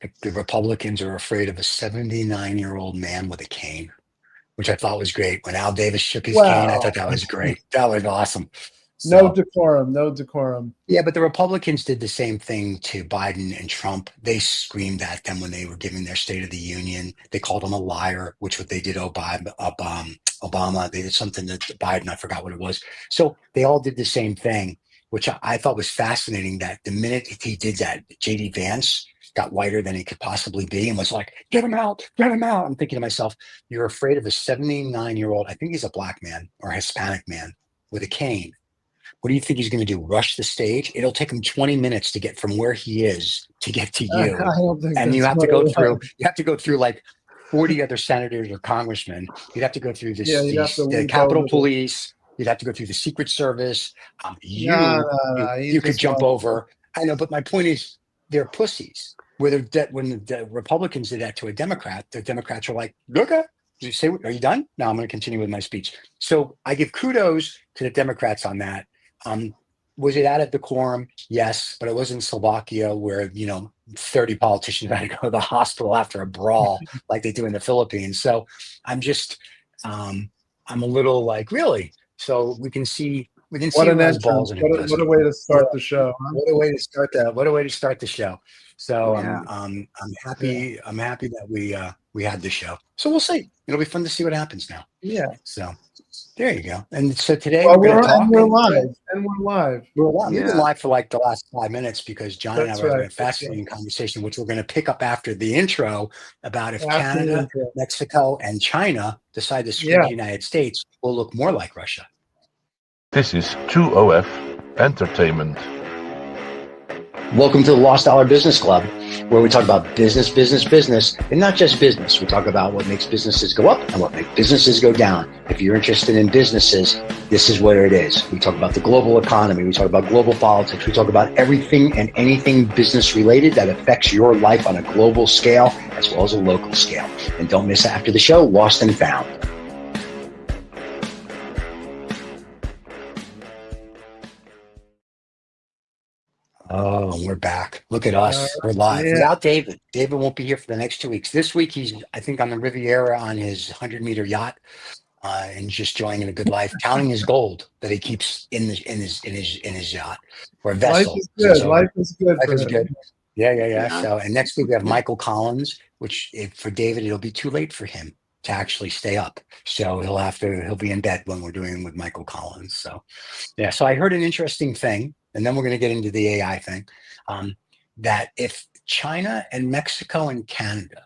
The Republicans are afraid of a 79-year-old man with a cane, which I thought was great. When Al Davis shook his cane, I thought Wow. that was great. That was awesome. No So, decorum. No decorum. yeah, but the Republicans did the same thing to Biden and Trump. They screamed at them when they were giving their State of the Union. They called him a liar, which what they did Obama. They did something to Biden. I forgot what it was. So they all did the same thing, which I thought was fascinating. That the minute he did that, JD Vance got whiter than he could possibly be and was like, "Get him out, get him out." I'm thinking to myself, you're afraid of a 79-year-old. I think he's a black man or a Hispanic man with a cane. What do you think he's going to do? Rush the stage? It'll take him 20 minutes to get from where he is to get to I you. don't think And you that's have to what go it through, was. you have to go through like 40 other senators or congressmen. You'd have to go through Yeah, you'd have to the leap Capitol over the. Police. You'd have to go through the Secret Service. No, no, no. He You could just jump wanted to. over. I know, but my point is they're pussies. When the Republicans did that to a Democrat, the Democrats were like, okay, did you say, are you done? No, I'm going to continue with my speech. So I give kudos to the Democrats on that. Um, was it out of decorum? Yes, but it was in Slovakia where 30 politicians had to go to the hospital after a brawl like they do in the Philippines. So I'm just I'm a little like, really? So we can What see an who has balls entrance! and who What a doesn't. way to Yeah, start the show, huh? what a way to start the show. So Yeah, I'm yeah, happy that we had the show. So we'll see. It'll be fun to see what happens now. yeah. So there you go. And so today Well, we're going to talk, we're and live, and we're live. we're live. We've been Yeah, live for like the last 5 minutes because John and I that's were having right. a That's right. fascinating conversation, which we're going to pick up after the intro about if After the Canada, intro. Mexico, and China decide to screw Yeah. the United States, we'll look more like Russia. This is 2OF Entertainment. Welcome to the Lost Dollar Business Club, where we talk about business, business, business, and not just business. We talk about what makes businesses go up and what makes businesses go down. If you're interested in businesses, this is where it is. We talk about the global economy. We talk about global politics. We talk about everything and anything business related that affects your life on a global scale as well as a local scale. And don't miss after the show, Lost and Found. Oh, we're back. Look at us. We're live Yeah. without David. David won't be here for the next 2 weeks. This week, he's, I think, on the Riviera on his 100-meter yacht and just enjoying a good life, counting his gold that he keeps in his yacht or Life vessel. is good. Life is good Life for is him. good. Yeah, yeah, yeah. Yeah. So, and next week we have Michael Collins, which for David, it'll be too late for him to actually stay up. So he'll be in bed when we're doing with Michael Collins. So, yeah. So I heard an interesting thing, and then we're going to get into the AI thing, that if China and Mexico and Canada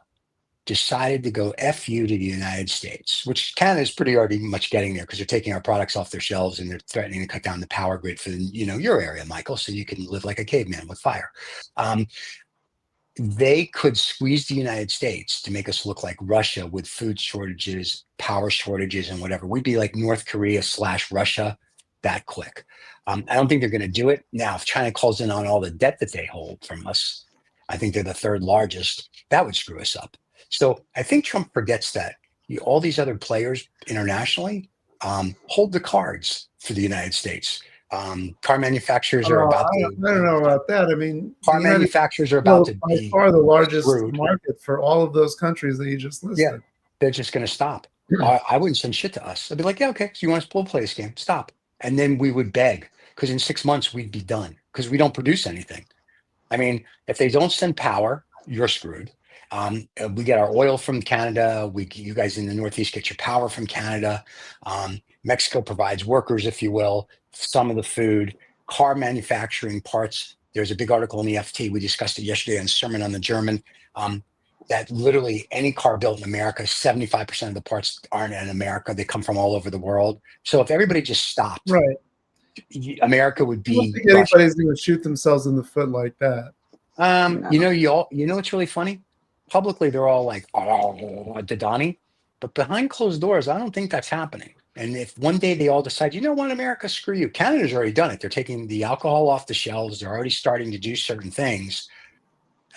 decided to go FU to the United States, which Canada is pretty already much getting there because they're taking our products off their shelves and they're threatening to cut down the power grid for your area, Michael, so you can live like a caveman with fire. They could squeeze the United States to make us look like Russia with food shortages, power shortages, and whatever. We'd be like North Korea / Russia that quick. I don't think they're going to do it. Now, if China calls in on all the debt that they hold from us, I think they're the third largest. That would screw us up. So I think Trump forgets that all these other players internationally hold the cards for the United States. Car manufacturers are about I to. don't know about that. I mean, Car the United manufacturers are about States to by be far the largest screwed. market for all of those countries that you just listed. Yeah, they're just going to stop. I wouldn't send shit to us. I'd be like, yeah, okay. So you want us to play this game? Stop. And then we would beg because in 6 months we'd be done because we don't produce anything. I mean, if they don't send power, you're screwed. We get our oil from Canada. You guys in the Northeast get your power from Canada. Mexico provides workers, if you will, some of the food, car manufacturing parts. There's a big article in the FT. We discussed it yesterday on Sermon on the German. That literally any car built in America, 75% of the parts aren't in America. They come from all over the world. So if everybody just stopped, Right. America would I don't be think anybody's going to shoot themselves in the foot like that. you know what's really funny? Publicly, they're all like, "Oh, Didani," but behind closed doors, I don't think that's happening. And if one day they all decide, you know what, America, screw you. Canada's already done it. They're taking the alcohol off the shelves. They're already starting to do certain things.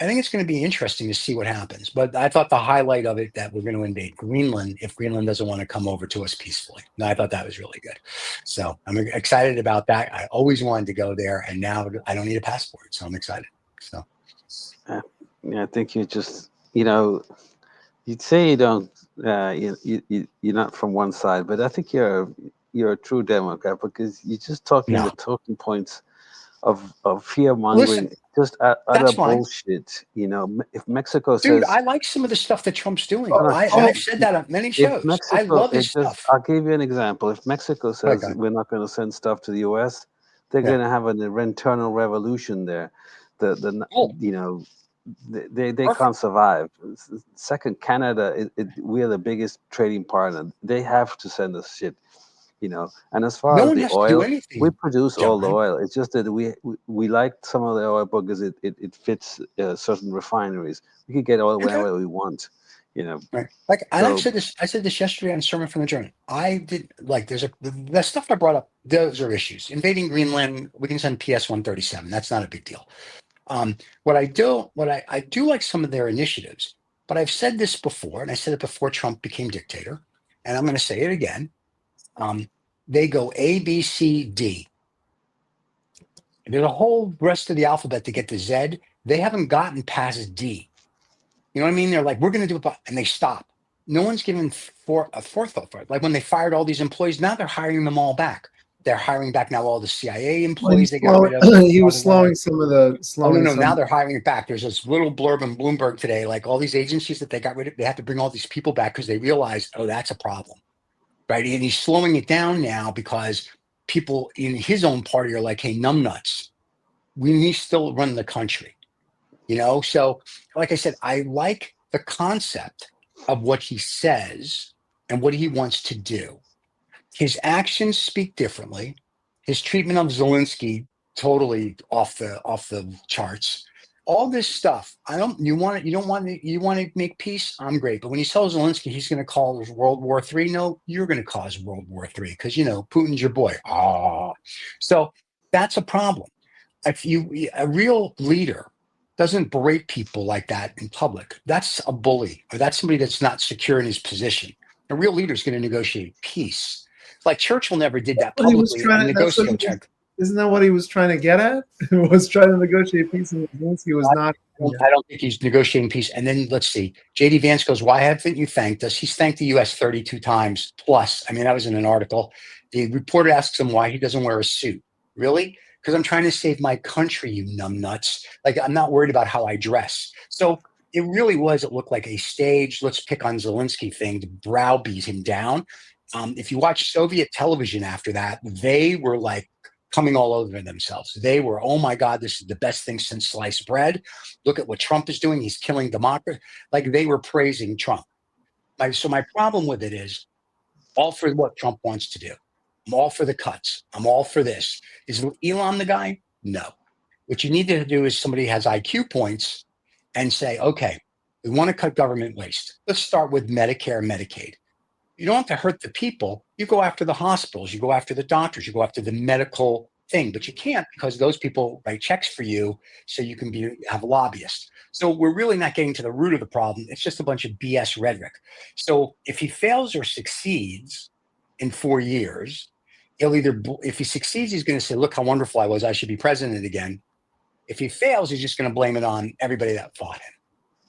I think it's going to be interesting to see what happens. But I thought the highlight of it that we're going to invade Greenland if Greenland doesn't want to come over to us peacefully. No, I thought that was really good. So I'm excited about that. I always wanted to go there, and now I don't need a passport, so I'm excited. So. Yeah, I think you just, you'd say you don't, you're not from one side, but I think you're a true Democrat because you're just talking No, the talking points of fear listen, mongering, just utter that's fine. bullshit. If Mexico Dude, says, I like some of the stuff that Trump's doing. no, And I've said that on many if shows. I Mexico, love his stuff. I'll give you an example. If Mexico says Okay. we're not going to send stuff to the U.S., they're Yeah. going to have an internal revolution there. Oh, They perfect. can't survive. Second, Canada, we're the biggest trading partner. They have to send us shit. And as far No as one the has to do oil, we anything, produce all the John. oil. It's just that we like some of the oil because it fits certain refineries. We could get oil Okay. whenever we want. Right. Like, and So I said this yesterday on Sermon from the Journey. I did like the stuff I brought up, those are issues. Invading Greenland, we can send PS 137. That's not a big deal. I do like some of their initiatives, but I've said this before, and I said it before Trump became dictator, and I'm going to say it again. They go A, B, C, D. There's a whole rest of the alphabet to get to Z. They haven't gotten past D. You know what I mean? They're like, we're going to do it, and they stop. No one's given a forethought for it. Like when they fired all these employees, now they're hiring them all back. They're hiring back now all the CIA employees they got rid of. He was slowing some of the Oh no, slowing no! some. Now they're hiring it back. There's this little blurb in Bloomberg today, like all these agencies that they got rid of. They have to bring all these people back because they realized, oh, that's a problem, right? And he's slowing it down now because people in his own party are like, hey, numbnuts, we need to still run the country, So, like I said, I like the concept of what he says and what he wants to do. His actions speak differently. His treatment of Zelensky totally off the charts. All this stuff. I don't. You want it. You don't want it. You want to make peace. I'm great. But when you tell Zelensky he's going to cause World War III, no, you're going to cause World War III because Putin's your boy. So that's a problem. If a real leader doesn't berate people like that in public, that's a bully or that's somebody that's not secure in his position. A real leader is going to negotiate peace. Like Churchill never did that What he was publicly and trying to. That's what he negotiate. was, isn't that what he was trying to get at? He was trying to negotiate peace, and Zelensky was not. I don't think he's negotiating peace. And then let's see. JD Vance goes, why haven't you thanked us? He's thanked the US 32 times plus. I mean, that was in an article. The reporter asks him why he doesn't wear a suit. Really? Because I'm trying to save my country, you numbnuts. Like, I'm not worried about how I dress. So it really was, it looked like a stage, let's pick on Zelensky thing to browbeat him down. If you watch Soviet television after that, they were like coming all over themselves. They were, oh my God, this is the best thing since sliced bread. Look at what Trump is doing. He's killing democracy. Like they were praising Trump. So my problem with it is all for what Trump wants to do. I'm all for the cuts. I'm all for this. Is Elon the guy? No. What you need to do is somebody has IQ points and say, okay, we want to cut government waste. Let's start with Medicare and Medicaid. You don't have to hurt the people. You go after the hospitals, you go after the doctors, you go after the medical thing, but you can't because those people write checks for you so you can have lobbyists. So we're really not getting to the root of the problem. It's just a bunch of BS rhetoric. So if he fails or succeeds in 4 years, if he succeeds, he's going to say, look how wonderful I was. I should be president again. If he fails, he's just going to blame it on everybody that fought him.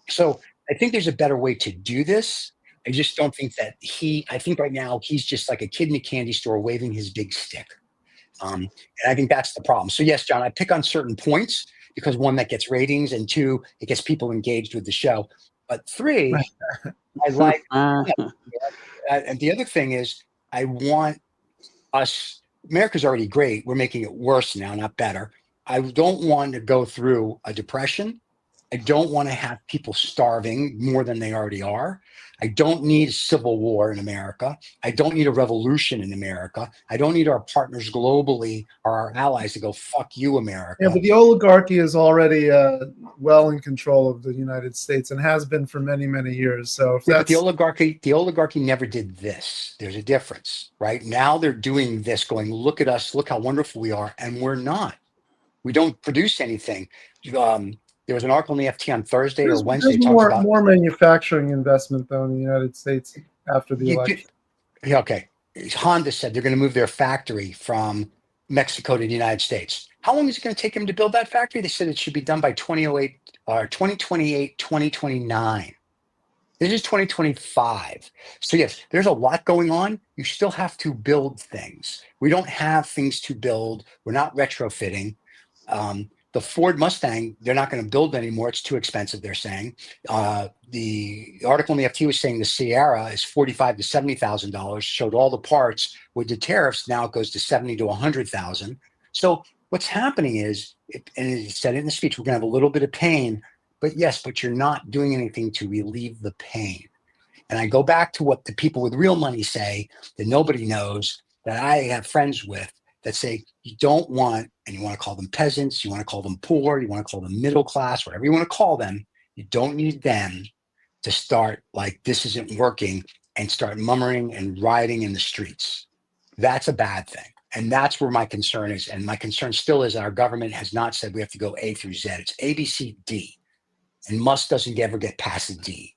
So I think there's a better way to do this. I just don't think that I think right now he's just like a kid in a candy store waving his big stick. And I think that's the problem. So yes, John, I pick on certain points because one, that gets ratings, and two, it gets people engaged with the show. But three, I like, and the other thing is I want us, America's already great. We're making it worse now, not better. I don't want to go through a depression. I don't want to have people starving more than they already are. I don't need a civil war in America. I don't need a revolution in America. I don't need our partners globally or our allies to go, fuck you, America. Yeah, but the oligarchy is already well in control of the United States and has been for many, many years. So if but the oligarchy never did this. There's a difference, right? Now they're doing this, going, look at us, look how wonderful we are, and we're not. We don't produce anything. There was an article in the FT on Thursday or Wednesday. There's more manufacturing investment, though, in the United States after the election. Okay. Honda said they're going to move their factory from Mexico to the United States. How long is it going to take him to build that factory? They said it should be done by 2008 or 2028, 2029. This is 2025. So yes, there's a lot going on. You still have to build things. We don't have things to build. We're not retrofitting. The Ford Mustang, they're not going to build anymore. It's too expensive, they're saying. The article in the FT was saying the Sierra is $45,000 to $70,000, showed all the parts. With the tariffs, now it goes to $70,000 to $100,000. So what's happening is, and he said it in the speech, we're going to have a little bit of pain, but yes, but you're not doing anything to relieve the pain. And I go back to what the people with real money say that nobody knows, that I have friends with, that say you don't want, and you want to call them peasants, you want to call them poor, you want to call them middle class, whatever you want to call them, you don't need them to start like this isn't working and start murmuring and rioting in the streets. That's a bad thing. And that's where my concern is. And my concern still is that our government has not said we have to go A through Z. It's A, B, C, D. And Musk doesn't ever get past a D.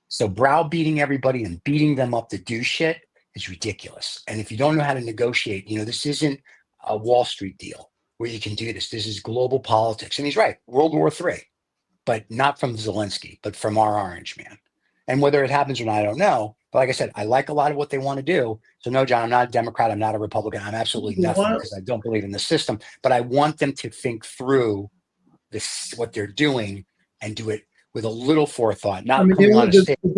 So browbeating everybody and beating them up to do shit is ridiculous. And if you don't know how to negotiate, this isn't a Wall Street deal where you can do this. This is global politics. And he's right, World War III, but not from Zelensky, but from our orange man. And whether it happens or not, I don't know. But like I said, I like a lot of what they want to do. So no, John, I'm not a Democrat. I'm not a Republican. I'm absolutely nothing because I don't believe in the system. But I want them to think through this, what they're doing, and do it with a little forethought. Not coming on a stage. The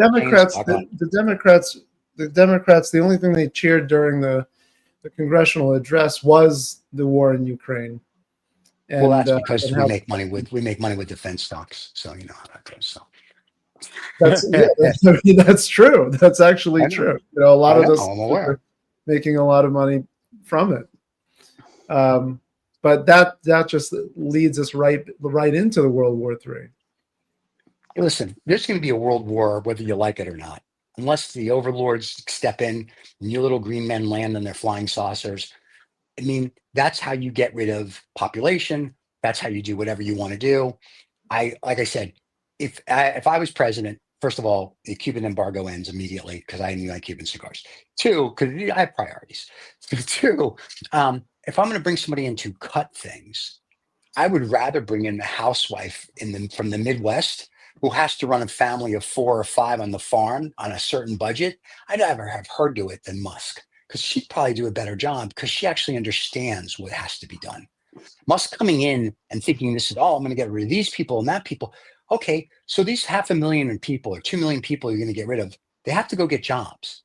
Democrats, the only thing they cheered during the congressional address was the war in Ukraine. And, well, that's because we make money with defense stocks. So you know how that goes. So that's true. That's actually true. A lot of those are making a lot of money from it. But that just leads us right into the World War III. Listen, there's going to be a world war whether you like it or not, unless the overlords step in and you little green men land on their flying saucers. I mean, that's how you get rid of population. That's how you do whatever you want to do. Like I said, if I was president, first of all, the Cuban embargo ends immediately because I knew I like Cuban cigars. Two, because I have priorities. Two, if I'm going to bring somebody in to cut things, I would rather bring in the housewife from the Midwest who has to run a family of 4 or 5 on the farm on a certain budget. I'd rather have her do it than Musk, because she'd probably do a better job because she actually understands what has to be done. Musk coming in and thinking this is, I'm going to get rid of these people and that people. Okay, so these 500,000 people or 2 million people you're going to get rid of, they have to go get jobs.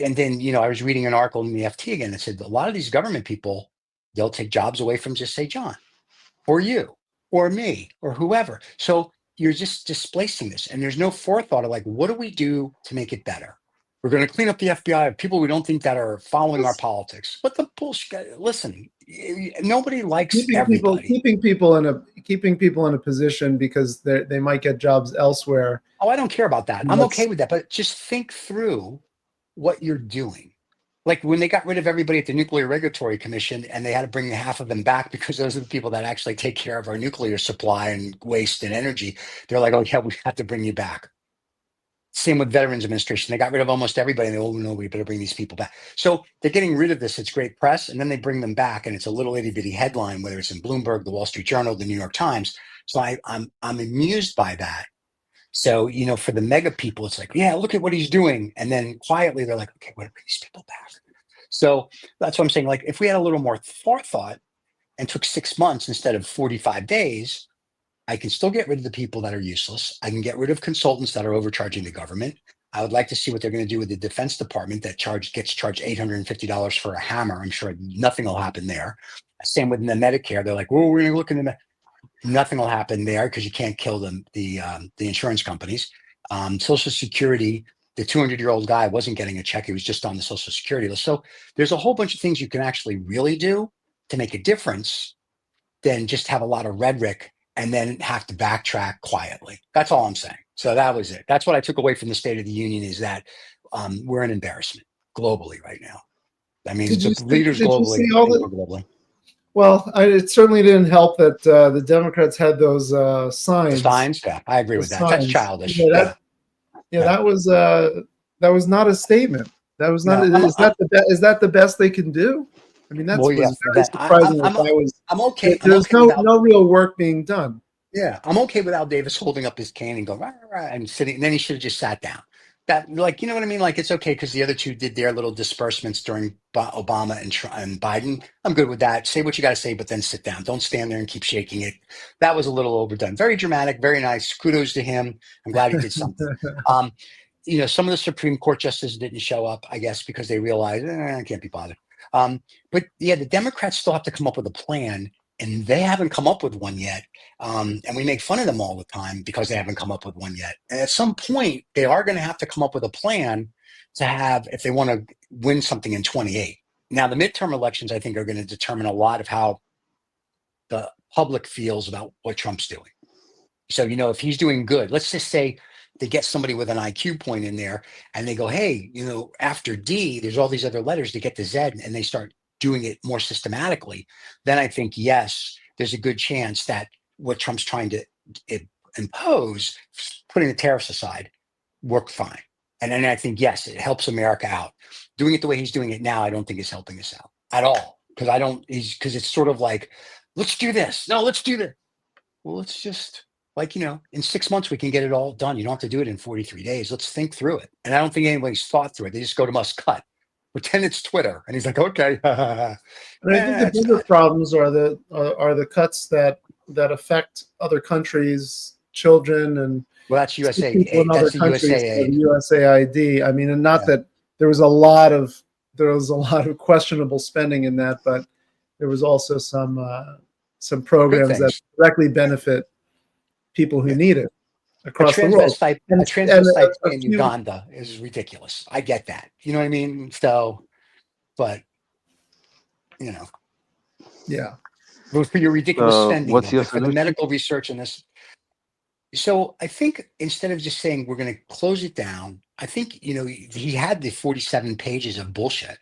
And then, I was reading an article in the FT again that said a lot of these government people, they'll take jobs away from just say John or you or me or whoever. So you're just displacing this. And there's no forethought of like, what do we do to make it better? We're going to clean up the FBI, people we don't think that are following our politics. What the bullshit? Listen, nobody likes everybody. Keeping people in a position because they might get jobs elsewhere. Oh, I don't care about that. I'm okay with that. But just think through what you're doing. Like when they got rid of everybody at the Nuclear Regulatory Commission and they had to bring half of them back because those are the people that actually take care of our nuclear supply and waste and energy. They're like, oh yeah, we have to bring you back. Same with Veterans Administration. They got rid of almost everybody. And they, no, we better bring these people back. So they're getting rid of this. It's great press. And then they bring them back and it's a little itty bitty headline, whether it's in Bloomberg, the Wall Street Journal, the New York Times. So I'm amused by that. So, for the mega people, it's like, yeah, look at what he's doing. And then quietly, they're like, okay, we're going to bring these people back. So that's what I'm saying. Like, if we had a little more forethought and took 6 months instead of 45 days, I can still get rid of the people that are useless. I can get rid of consultants that are overcharging the government. I would like to see what they're going to do with the Defense Department that gets charged $850 for a hammer. I'm sure nothing will happen there. Same with the Medicare. They're like, well, we're going to look into nothing will happen there because you can't kill them, the insurance companies. Social Security, the 200-year-old guy wasn't getting a check. He was just on the Social Security list. So there's a whole bunch of things you can actually really do to make a difference than just have a lot of rhetoric and then have to backtrack quietly. That's all I'm saying. So that was it. That's what I took away from the State of the Union is that we're an embarrassment globally right now. I mean, leaders globally. Well, it certainly didn't help that the Democrats had those signs. The signs, yeah, I agree with that. That's childish. That was not a statement. That was not. Is that the best they can do? I mean, that Well, yeah, was for very that, surprising. Like I was, I'm okay. I'm there's okay without. no real work being done. Yeah, I'm okay with Al Davis holding up his cane and going rah, rah, rah, and sitting. And then he should have just sat down. That, like, you know what I mean? Like, it's okay because the other two did their little disbursements during Obama and Biden. I'm good with that. Say what you got to say, but then sit down. Don't stand there and keep shaking it. That was a little overdone. Very dramatic, very nice. Kudos to him. I'm glad he did something. Um, some of the Supreme Court justices didn't show up, I guess, because they realized I can't be bothered. But yeah, the Democrats still have to come up with a plan, and they haven't come up with one yet. And we make fun of them all the time because they haven't come up with one yet. And at some point, they are going to have to come up with a plan to have if they want to win something in 28. Now, the midterm elections, I think, are going to determine a lot of how the public feels about what Trump's doing. So, if he's doing good, let's just say they get somebody with an IQ point in there and they go, hey, after D, there's all these other letters to get to Z, and they start doing it more systematically. Then I think, yes, there's a good chance that what Trump's trying to impose, putting the tariffs aside, work fine. And then I think, yes, it helps America out. Doing it the way he's doing it now, I don't think is helping us out at all. Because it's sort of like, let's do this. No, let's do this. Well, let's just in 6 months, we can get it all done. You don't have to do it in 43 days. Let's think through it. And I don't think anybody's thought through it. They just go to must cut. Pretend it's Twitter. And he's like, okay. And I think the bigger problems are the cuts that affect other countries, children, and well, that's USA. people in other That's the countries, USA like aid. USAID. I mean, and not Yeah. that there was a lot of questionable spending in that, but there was also some programs that things. directly benefit people who Yeah. need it A across the world. transvestite A play in few, Uganda is ridiculous. I get that. You know what I mean? So, but, yeah. for your ridiculous spending, what's though, your but for the solution? medical research and this. So I think instead of just saying we're going to close it down, I think, he had the 47 pages of bullshit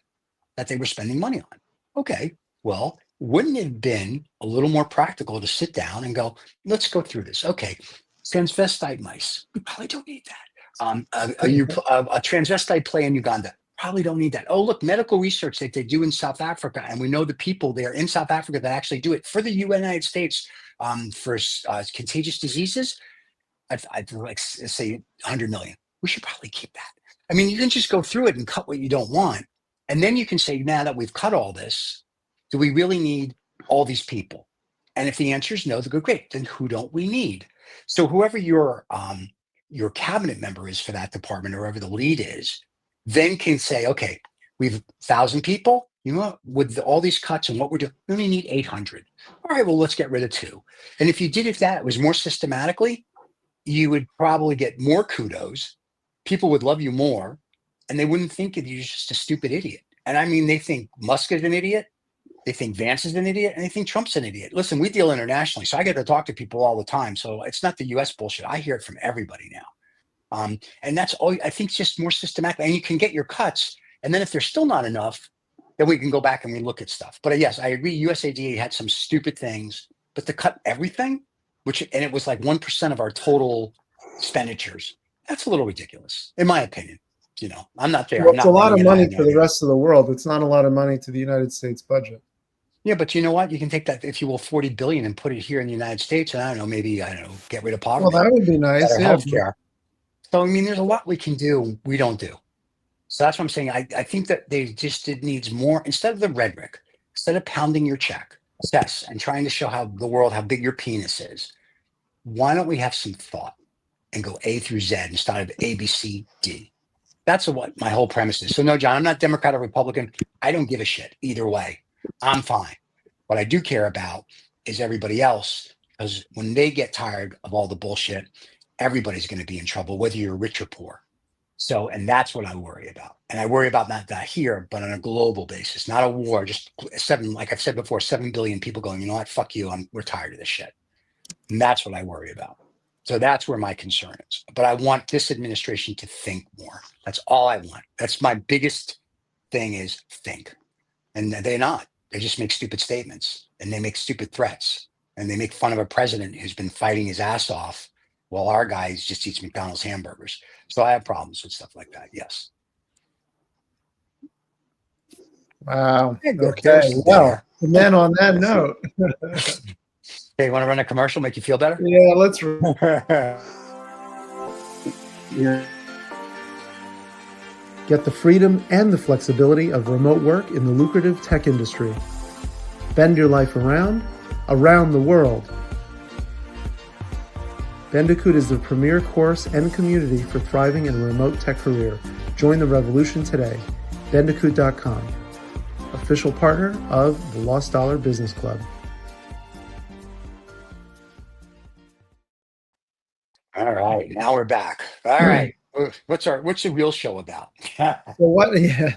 that they were spending money on. Okay, well, wouldn't it have been a little more practical to sit down and go, let's go through this? Okay, transvestite mice, we probably don't need that. A transvestite play in Uganda, probably don't need that. Oh, look, medical research that they do in South Africa, and we know the people there in South Africa that actually do it for the United States for contagious diseases. I'd like say 100 million. We should probably keep that. I mean, you can just go through it and cut what you don't want. And then you can say, now that we've cut all this, do we really need all these people? And if the answer is no, then go, great. Then who don't we need? So whoever your cabinet member is for that department, or whoever the lead is, then can say, okay, we've 1,000 people. You know what? With all these cuts and what we're doing, we only need 800. All right, well, let's get rid of 2. And if you did it was more systematically, you would probably get more kudos. People would love you more, and they wouldn't think of you as just a stupid idiot. And I mean, they think Musk is an idiot. They think Vance is an idiot, and they think Trump's an idiot. Listen, we deal internationally, so I get to talk to people all the time. So it's not the U.S. bullshit. I hear it from everybody now. And that's all. I think it's just more systematic. And you can get your cuts. And then if there's still not enough, then we can go back and we look at stuff. But yes, I agree. USAID had some stupid things, but to cut everything, and it was like 1% of our total expenditures. That's a little ridiculous, in my opinion. I'm not there. Well, I'm it's not a lot of running it. I money have no for the idea. rest of the world. It's not a lot of money to the United States budget. Yeah, but you know what? You can take that, if you will, 40 billion and put it here in the United States, and maybe get rid of poverty, Well, that would be nice. better Yeah. healthcare. So I mean, there's a lot we can do. We don't do. So that's what I'm saying. I think that it needs more, instead of the rhetoric, instead of pounding your chest and trying to show the world how big your penis is. Why don't we have some thought and go A through Z instead of A, B, C, D? That's what my whole premise is. So no, John, I'm not Democrat or Republican. I don't give a shit either way. I'm fine. What I do care about is everybody else, because when they get tired of all the bullshit, everybody's going to be in trouble, whether you're rich or poor. So, and that's what I worry about. And I worry about not that here, but on a global basis, not a war, just like I've said before, 7 billion people going, you know what, fuck you. We're tired of this shit. And that's what I worry about. So that's where my concern is. But I want this administration to think more. That's all I want. That's my biggest thing, is think. And they're not. They just make stupid statements, and they make stupid threats, and they make fun of a president who's been fighting his ass off while our guy just eats McDonald's hamburgers. So I have problems with stuff like that. Yes. Wow. Yeah, Okay. there's some Well, there. and then on that note, Hey, you want to run a commercial, make you feel better? yeah, let's. Yeah. Get the freedom and the flexibility of remote work in the lucrative tech industry. Bend your life around the world. Bandicoot is the premier course and community for thriving in a remote tech career. Join the revolution today. Bandicoot.com, official partner of the Lost Dollar Business Club. All right, now we're back. All right, what's the real show about? So what? Yeah.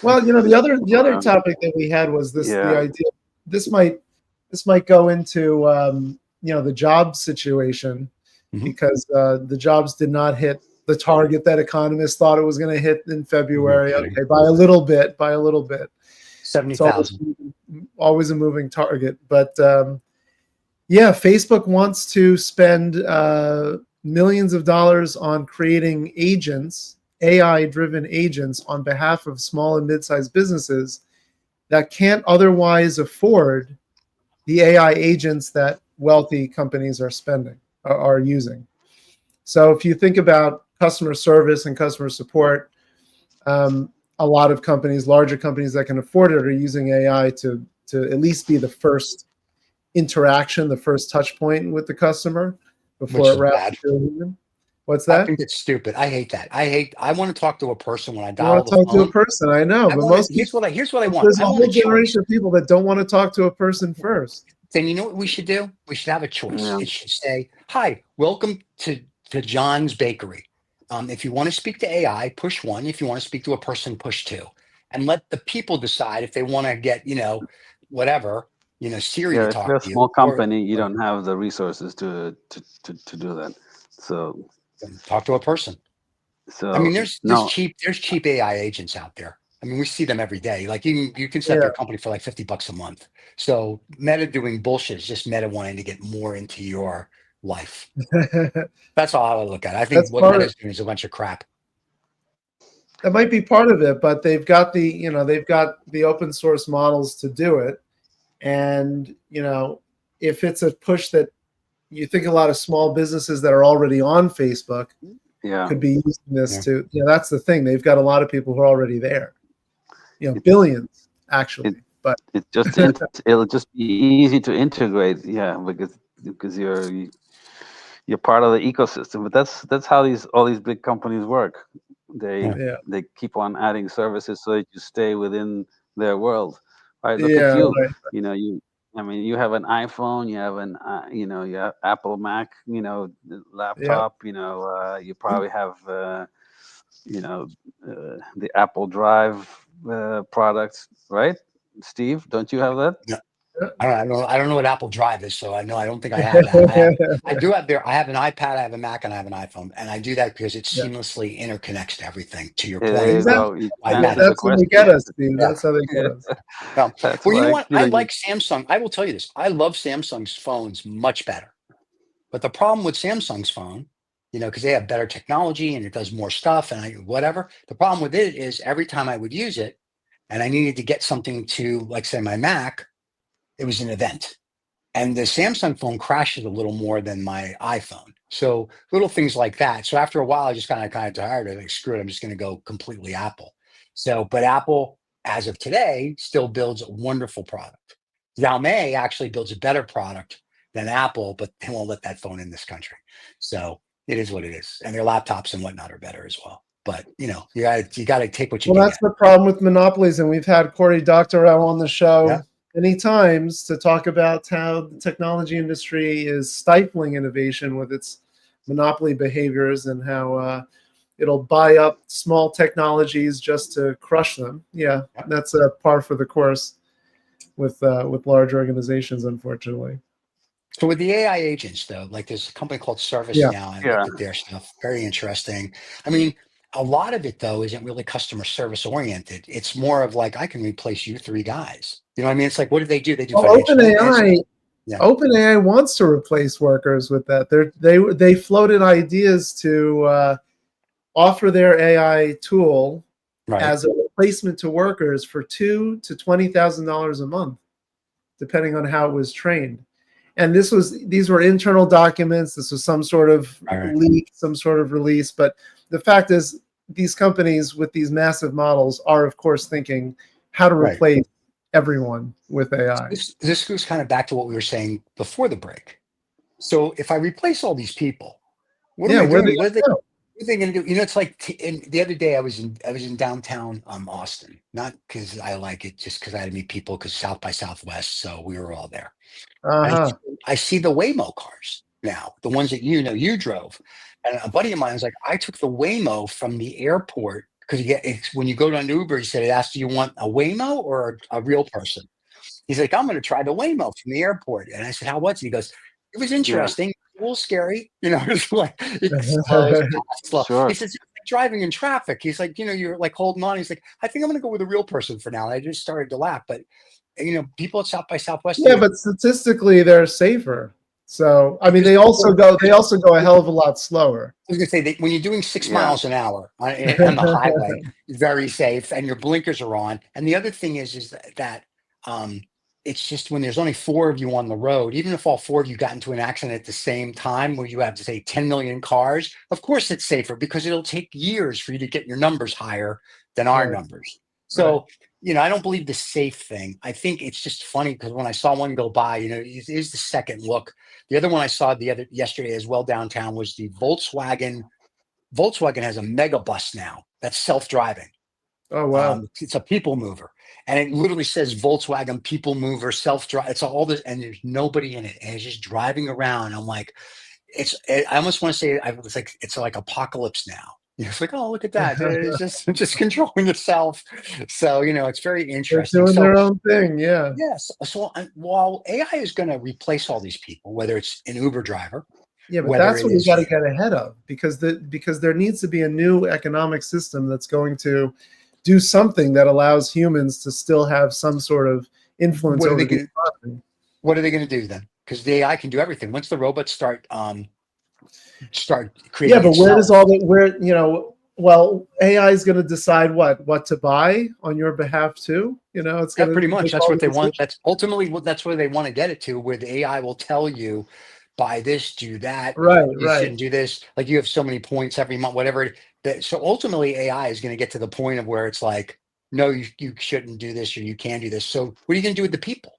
Well, the other topic that we had was the idea. This might go into the job situation, because the jobs did not hit the target that economists thought it was going to hit in February. Okay, by a little bit. 70,000. Always a moving target, but Facebook wants to spend millions of dollars on creating agents, AI-driven agents, on behalf of small and mid-sized businesses that can't otherwise afford the AI agents that wealthy companies are using. So if you think about customer service and customer support, a lot of companies, larger companies that can afford it, are using AI to at least be the first interaction, the first touch point with the customer before it wraps into a human. What's that? I think it's stupid. I hate that. I want to talk to a person when I You dial want the to talk phone. to a person, I know, but most here's what I want. There's a I want whole generation of people that don't want to talk to a person first. Then you know what we should do? We should have a choice. Yeah. It should say, "Hi, welcome to John's Bakery. If you want to speak to AI, push 1. If you want to speak to a person, push 2, and let the people decide if they want to get whatever Siri to If talk you're a to you, small or company, you don't have the resources to do that. So talk to a person." I mean, there's no, cheap AI agents out there. I mean, we see them every day. Like you can set up Yeah. your company for like $50 a month. So Meta doing bullshit is just Meta wanting to get more into your life. That's all I would look at. I think That's what part Meta's doing is a bunch of crap. That might be part of it, but they've got the open source models to do it. And if it's a push that you think a lot of small businesses that are already on Facebook could be using this to, that's the thing. They've got a lot of people who are already there. Billions actually. But it'll just be easy to integrate, because you're part of the ecosystem. But that's how all these big companies work. They keep on adding services so that you stay within their world. Right? Look at you. Right. You have an iPhone, you have you have Apple Mac, laptop. You probably have the Apple Drive products, right? Steve, don't you have that? No, I don't know what Apple Drive is, so I don't think I have that. I do have I have an iPad, I have a Mac, and I have an iPhone, and I do that because it seamlessly interconnects to everything. To your point, exactly. That's how they get us, Steve. That's how they get us. Well, you know what? I like Samsung. I will tell you this. I love Samsung's phones much better. But the problem with Samsung's phone, because they have better technology and it does more stuff and whatever. The problem with it is every time I would use it and I needed to get something to, like, say, my Mac, it was an event. And the Samsung phone crashes a little more than my iPhone. So little things like that. So after a while, I just kind of tired of it. Like, screw it, I'm just going to go completely Apple. But Apple, as of today, still builds a wonderful product. Xiaomi actually builds a better product than Apple, but they won't let that phone in this country. So it is what it is. And their laptops and whatnot are better as well. But you got to take what you can Well, that's get. the problem with monopolies, and we've had Cory Doctorow on the show many times to talk about how the technology industry is stifling innovation with its monopoly behaviors, and how it'll buy up small technologies just to crush them. Yeah, that's a par for the course with large organizations, unfortunately. So with the AI agents, though, like there's a company called ServiceNow. I looked at their stuff. Very interesting. I mean, a lot of it, though, isn't really customer service oriented. It's more of like, I can replace you 3 guys. You know what I mean? It's like, what do? They do financial management. OpenAI wants to replace workers with that. They floated ideas to offer their AI tool as a replacement to workers for $2,000 to $20,000 a month, depending on how it was trained. And these were internal documents. This was some sort of leak, some sort of release. But the fact is, these companies with these massive models are, of course, thinking how to replace everyone with AI. This goes kind of back to what we were saying before the break. So if I replace all these people, what am I doing? What are they going to do? You know, it's like the other day I was in downtown Austin, not because I like it, just because I had to meet people because South by Southwest, so we were all there. I see the Waymo cars now, the ones that you drove, and a buddy of mine was like, I took the Waymo from the airport because when you go to an Uber, he said it asks, do you want a Waymo or a real person? He's like, I'm going to try the Waymo from the airport, and I said, how was it? He goes, it was interesting, a little scary, it's like it's slow. Sure. He says, like driving in traffic. He's like, you're like holding on. He's like, I think I'm going to go with a real person for now. And I just started to laugh, but people at South by Southwest. Yeah, but statistically, they're safer. So I mean, they also go a hell of a lot slower. I was going to say when you're doing 6 miles an hour on the highway, very safe, and your blinkers are on. And the other thing is that it's just when there's only 4 of you on the road, even if all 4 of you got into an accident at the same time where you have to say 10 million cars, of course it's safer because it'll take years for you to get your numbers higher than our numbers. So, I don't believe the safe thing. I think it's just funny because when I saw one go by, it is the second look. The other one I saw yesterday as well downtown was the Volkswagen. Volkswagen has a mega bus now that's self-driving. Oh, wow. It's a people mover. And it literally says Volkswagen people mover, self-drive. It's all this, and there's nobody in it. And it's just driving around. I'm like, I almost want to say it's like apocalypse now. It's like, oh, look at that. It's just controlling itself. So, it's very interesting. They're doing their own thing. Yeah. Yes. So while AI is going to replace all these people, whether it's an Uber driver. Yeah, but that's what we got to get ahead of because there needs to be a new economic system that's going to do something that allows humans to still have some sort of influence over the economy. What are they going to do then? Because the AI can do everything. Once the robots start creating. Yeah, but where does all that? Well, AI is going to decide what to buy on your behalf too. It's going pretty much. That's what they want. That's ultimately that's where they want to get it to, where the AI will tell you, buy this, do that. You shouldn't do this. Like you have so many points every month, whatever. So ultimately, AI is going to get to the point of where it's like, no, you shouldn't do this or you can do this. So what are you going to do with the people?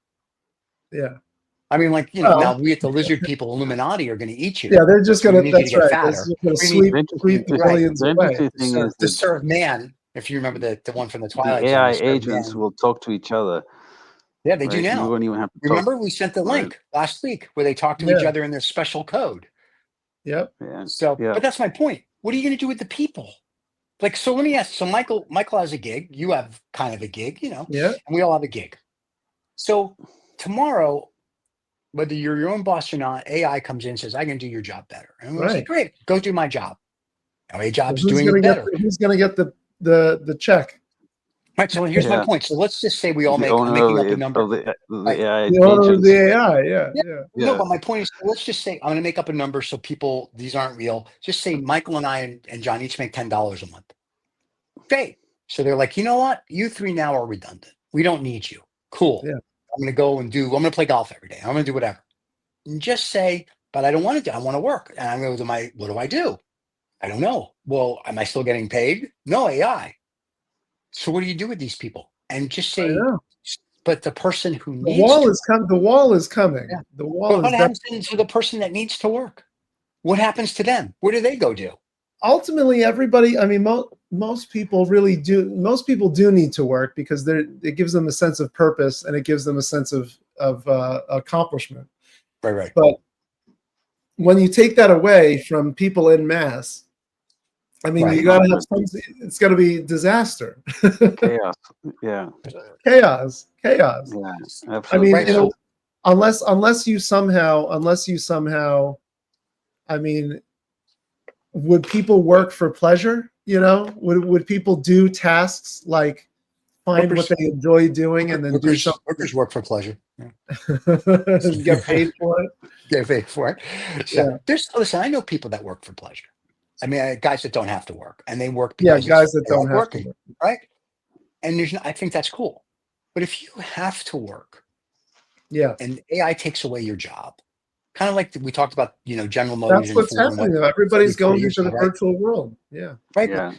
Yeah. I mean, now we at the lizard people, Illuminati, are going to eat you. Yeah, they're just going to. That's right. Fatter. Sweep the billions away. Thing is to serve man. If you remember the one from the Twilight Zone, AI Zone, agents will talk to each other. Yeah, they do now. You won't even have to remember, we sent the link last week where they talk to each other in their special code. Yep. Yeah. So, but that's my point. What are you going to do with the people? Like, so let me ask. So Michael has a gig. You have kind of a gig, Yeah. And we all have a gig. So tomorrow, whether you're your own boss or not, AI comes in and says, I can do your job better. And we're like, great, go do my job. My job's doing it better. Who's going to get the check? Right. So here's my point. So let's just say we all make, I'm making up a number. The AI the owner of the AI, yeah. No, but my point is, let's just say, I'm going to make up a number so people, these aren't real. Just say Michael and I and John each make $10 a month. Okay. So they're like, you know what? You 3 now are redundant. We don't need you. Cool. Yeah. I'm going to go play golf every day. I'm going to do whatever. And just say, but I don't want to do, I want to work. And I'm going to what do I do? I don't know. Well, am I still getting paid? No, AI. So what do you do with these people? And just say, but the person who needs the wall is coming. Yeah. The wall is what happens to the person that needs to work? What happens to them? Where do they go do? Ultimately, everybody, I mean, most people do need to work because it gives them a sense of purpose and it gives them a sense of accomplishment. Right. But when you take that away from people en masse, I mean, you got to have something. It's got to be disaster. Chaos. Yeah. Chaos. Yeah. Absolutely. I mean, unless you somehow, I mean, would people work for pleasure? Would people do tasks like find what they enjoy doing and then do something? Workers work for pleasure. Yeah. Get paid for it. Get paid for it. So listen, I know people that work for pleasure. I mean, guys that don't have to work, and they work because guys that don't have working, to work. right? And I think that's cool. But if you have to work Yeah. and AI takes away your job, kind of like we talked about, General Motors That's and what's Ford and happening. what Everybody's 40 going years into ago, the right? virtual world. Yeah. Right. Yeah.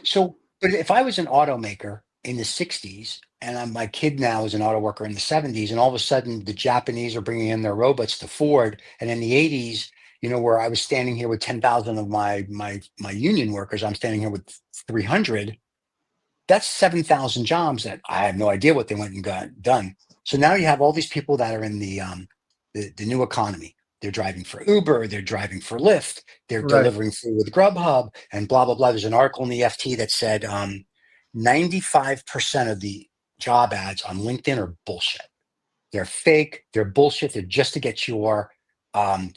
But if I was an automaker in the 60s and my kid now is an auto worker in the 70s, and all of a sudden the Japanese are bringing in their robots to Ford, and in the 80s, where I was standing here with 10,000 of my union workers, I'm standing here with 300. That's 7,000 jobs that I have no idea what they went and got done. So now you have all these people that are in the new economy. They're driving for Uber, they're driving for Lyft, they're Right. delivering food with Grubhub, and blah blah blah. There's an article in the FT that said 95% of the job ads on LinkedIn are bullshit. They're fake. They're bullshit. They're just to get your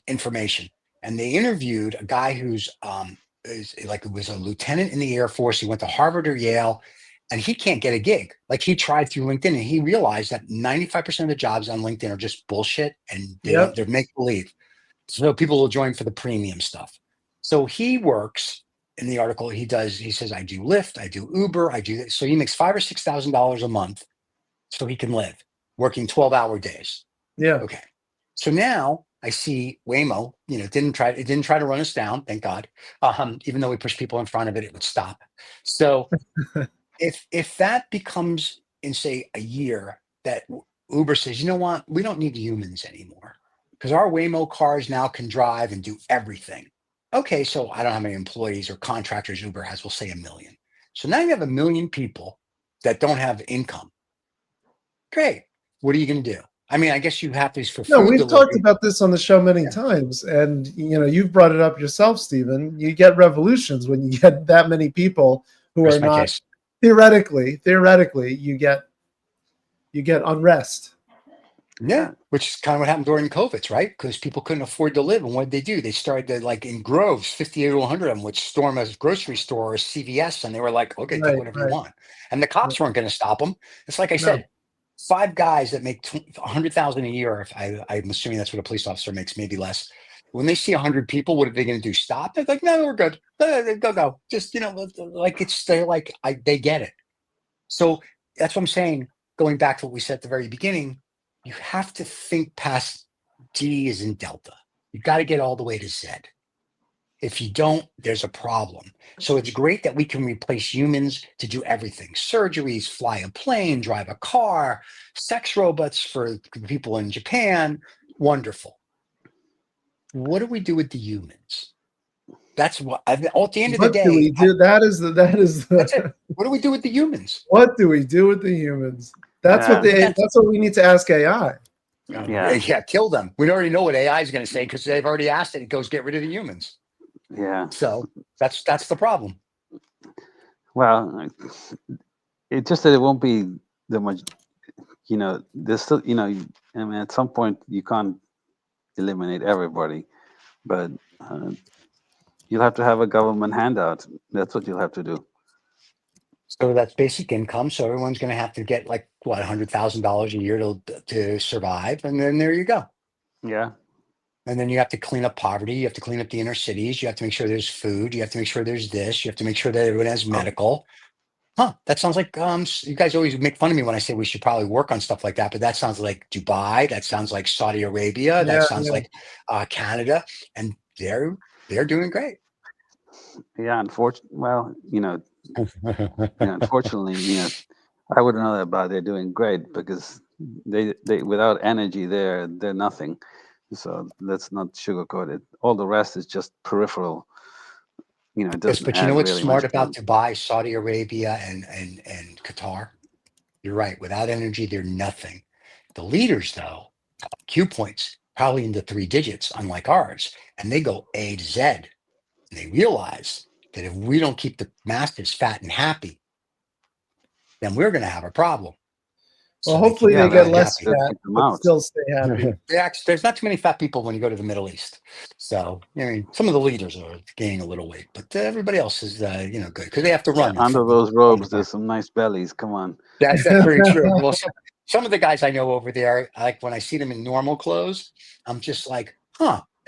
information. And they interviewed a guy who's was a lieutenant in the Air Force. He went to Harvard or Yale, and he can't get a gig. Like he tried through LinkedIn, and he realized that 95% of the jobs on LinkedIn are just bullshit, and Yep. they're make believe. So people will join for the premium stuff. So he works in the article. He says, I do Lyft, I do Uber, I do this. So he makes $5,000 or $6,000 a month, so he can live, working 12-hour days. Yeah. Okay. So now I see Waymo, didn't try to run us down, thank God. Even though we push people in front of it, it would stop. So if that becomes in, say, a year, that Uber says, you know what, we don't need humans anymore because our Waymo cars now can drive and do everything. Okay, so I don't know how many employees or contractors Uber has. We'll say 1 million. So now you have 1 million people that don't have income. Great. What are you going to do? I mean, I guess you have these for No, food we've talked delivery. about this on the show many Yeah. times, and you've brought it up yourself, Stephen. You get revolutions when you get that many people who Rest are my not case. theoretically. You get unrest. Yeah, which is kind of what happened during COVID, right? Because people couldn't afford to live. And what did they do? They started to, like in groves, 50 to 100 of them would storm a grocery store or CVS. And they were like, okay, take whatever you want. And the cops weren't going to stop them. It's like I No. said, 5 guys that make 100,000 a year. If I'm assuming that's what a police officer makes, maybe less. When they see 100 people, what are they going to do? Stop? They're like, no, we're good. Go. Just, like they get it. So that's what I'm saying. Going back to what we said at the very beginning, you have to think past D is in Delta. You've got to get all the way to Z. If you don't, there's a problem. So it's great that we can replace humans to do everything: surgeries, fly a plane, drive a car, sex robots for people in Japan. Wonderful. What do we do with the humans? That's what, at the end of the What do we day, do? That is that's it. What do we do with the humans? What do we do with the humans? That's Yeah. that's what we need to ask AI. Yeah, kill them. We already know what AI is going to say because they've already asked it. It goes, get rid of the humans. Yeah. So that's the problem. Well, it's just that it won't be that much. There's still, I mean, at some point you can't eliminate everybody, but you'll have to have a government handout. That's what you'll have to do. So that's basic income. So everyone's going to have to get like what, $100,000 a year to survive, and then there you go. Yeah. And then you have to clean up poverty. You have to clean up the inner cities. You have to make sure there's food. You have to make sure there's this. You have to make sure that everyone has medical. That sounds like you guys always make fun of me when I say we should probably work on stuff like that, but that sounds like Dubai. That sounds like Saudi Arabia. That sounds like Canada, and they're doing great. Yeah. Unfortunately, I wouldn't know that about. They're doing great because they without energy, they're nothing. So let's not sugarcoat it. All the rest is just peripheral. It Yes, doesn't but you add know what's really much smart to about it. Dubai, Saudi Arabia, and Qatar? You're right. Without energy, they're nothing. The leaders, though, Q points probably in the 3 digits, unlike ours, and they go A to Z. And they realize that if we don't keep the masses fat and happy, then we're going to have a problem. Well, So they keep hopefully they fat get and less happy. fat, Keep them but out. still stay happy. There's not too many fat people when you go to the Middle East. So, I mean, some of the leaders are gaining a little weight, but everybody else is, good because they have to run. Under those robes, there's some nice bellies. Come on. That's very true. Well, some of the guys I know over there, like when I see them in normal clothes, I'm just like,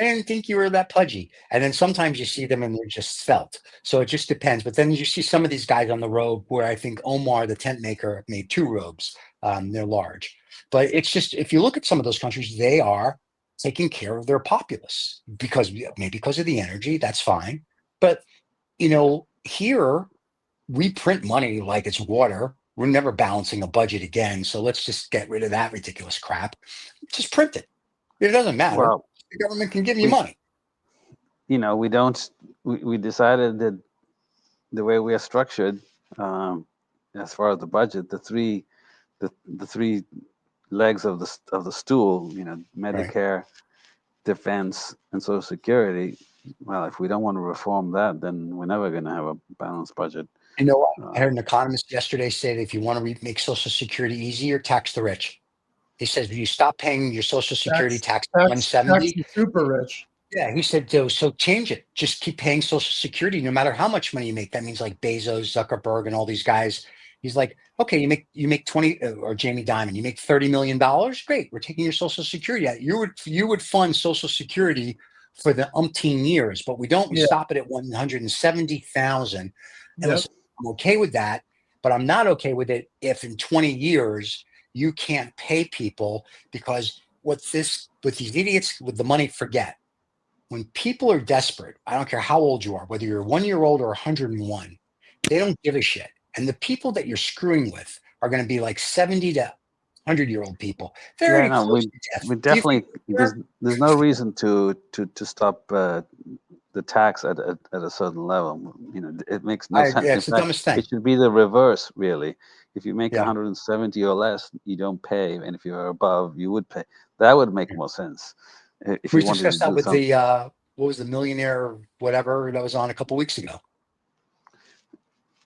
I didn't think you were that pudgy. And then sometimes you see them and they're just svelte. So it just depends. But then you see some of these guys on the robe where I think Omar, the tent maker, made 2 robes. They're large. But it's just, if you look at some of those countries, they are taking care of their populace because maybe because of the energy, that's fine. But, here we print money like it's water. We're never balancing a budget again. So let's just get rid of that ridiculous crap. Just print it. It doesn't matter. Well, The government can give you we, money. we don't. We decided that the way we are structured, as far as the budget, the three legs of the stool, Right. Medicare, defense, and Social Security. Well, if we don't want to reform that, then we're never going to have a balanced budget. You know what? I heard an economist yesterday say that if you want to make Social Security easier, tax the rich. He says if you stop paying your Social Security tax at Tax 170, the super rich. yeah, he said so change it. Just keep paying Social Security no matter how much money you make. That means like Bezos, Zuckerberg, and all these guys. He's like, okay, you make 20 or Jamie Dimon, you make $30 million. Great, we're taking your Social Security out. You would fund Social Security for the umpteen years, but we don't. We Yeah. stop it at 170,000. And Yep. listen, I'm okay with that, but I'm not okay with it if in 20 years you can't pay people because what these idiots with the money forget. When people are desperate, I don't care how old you are, whether you're 1 year old or 101, they don't give a shit. And the people that you're screwing with are going to be like 70 to 100-year-old people. Very Yeah, no, close to death. we Do you think definitely there's no reason to stop the tax at a certain level. It makes no sense. yeah, In it's the fact, dumbest thing. it should be the reverse, really. If you make Yeah. 170 or less, you don't pay, and if you're above, you would pay. That would make more sense. If We you wanted to discussed that do with something. the what was the millionaire whatever that was on a couple weeks ago.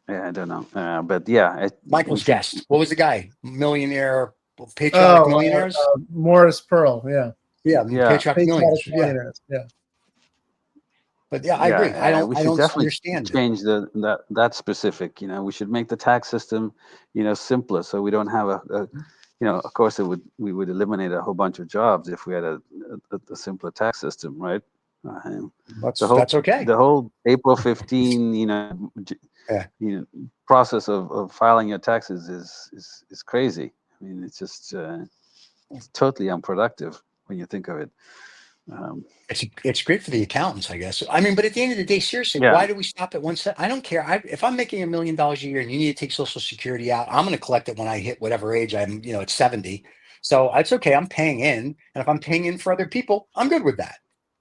Yeah, I don't know, but yeah, Michael's guest. What was the guy? Millionaire, patriotic millionaires. Morris Pearl. Yeah. Yeah, yeah, patriotic Patriotic millionaires. Yeah, millionaires. Yeah. but yeah, I agree. we I should don't definitely understand it. change that specific. We should make the tax system, simpler, so we don't have of course, we would eliminate a whole bunch of jobs if we had a simpler tax system, right? That's okay. The whole April 15, Yeah. process of filing your taxes is crazy. I mean, it's just it's totally unproductive when you think of it. It's great for the accountants, I guess. I mean, but at the end of the day, seriously, Yeah. why do we stop at 1 cent? I don't care. If I'm making $1 million a year and you need to take Social Security out, I'm going to collect it when I hit whatever age I'm. At 70. So it's okay. I'm paying in, and if I'm paying in for other people, I'm good with that.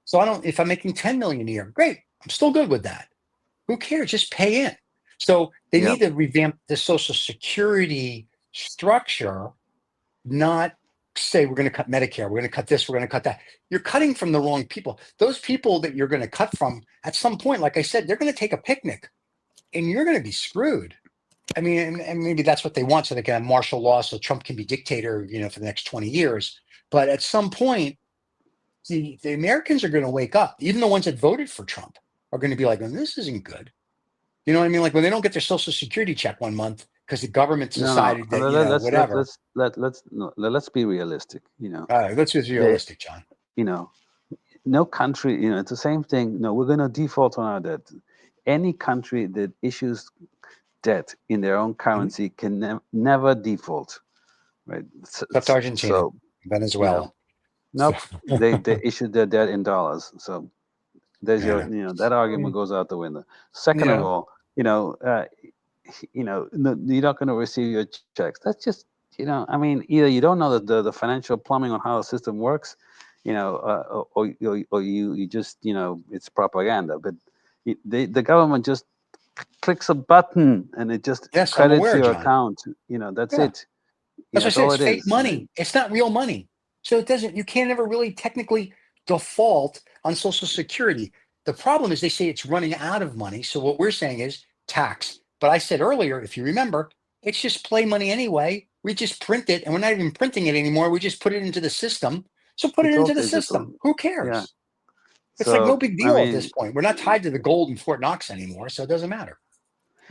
So I don't. If I'm making 10 million a year, great. I'm still good with that. Who cares? Just pay in. So they Yep. need to revamp the Social Security structure, not say we're going to cut Medicare, we're going to cut this, we're going to cut that. You're cutting from the wrong people. Those people that you're going to cut from at some point, like I said, they're going to take a picnic and you're going to be screwed. I mean, and maybe that's what they want so they can have martial law so Trump can be dictator, for the next 20 years. But at some point, the Americans are going to wake up. Even the ones that voted for Trump are going to be like, well, this isn't good. You know what I mean? Like when they don't get their Social Security check 1 month because the government decided that, whatever. Let's be realistic. All right, let's be realistic, John. No country, it's the same thing. No, we're going to default on our debt. Any country that issues debt in their own currency can never default, right? That's Argentina, Venezuela. Nope, they issued their debt in dollars. So there's that argument goes out the window. Second of all, you're not going to receive your checks. That's just, I mean, either you don't know the financial plumbing on how the system works, or you just, it's propaganda. But the government just clicks a button and it just credits your account. That's it. That's what I said. It's fake money. It's not real money. So you can't ever really technically default on Social Security. The problem is they say it's running out of money. So what we're saying is tax. But I said earlier, if you remember, it's just play money anyway. We just print it and we're not even printing it anymore. We just put it into the system. So put it into the system. Who cares? Yeah. It's like no big deal at this point. We're not tied to the gold in Fort Knox anymore. So it doesn't matter.